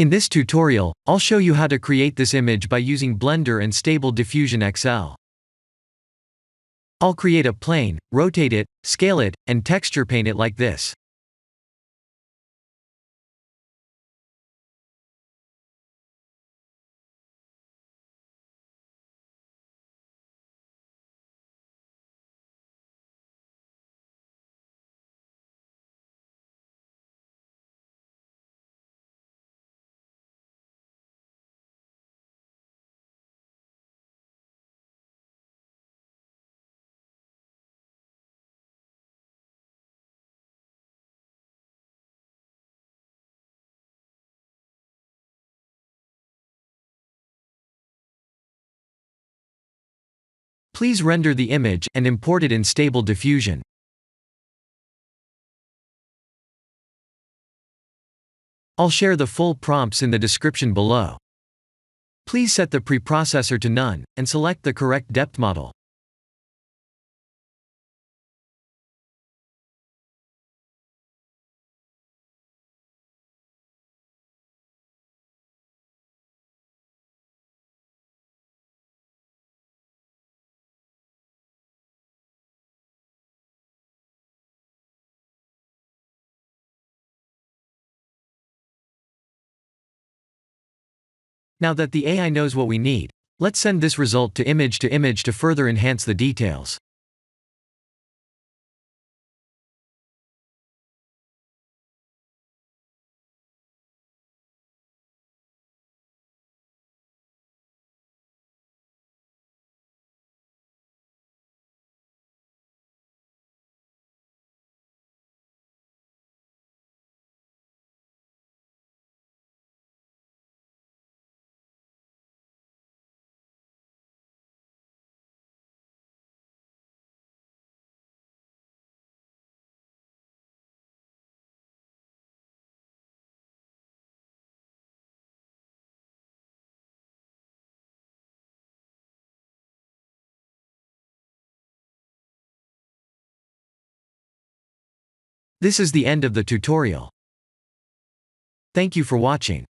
In this tutorial, I'll show you how to create this image by using Blender and Stable Diffusion XL. I'll create a plane, rotate it, scale it, and texture paint it like this. Please render the image and import it in Stable Diffusion. I'll share the full prompts in the description below. Please set the preprocessor to none, and select the correct depth model. Now that the AI knows what we need, let's send this result to image to further enhance the details. This is the end of the tutorial. Thank you for watching.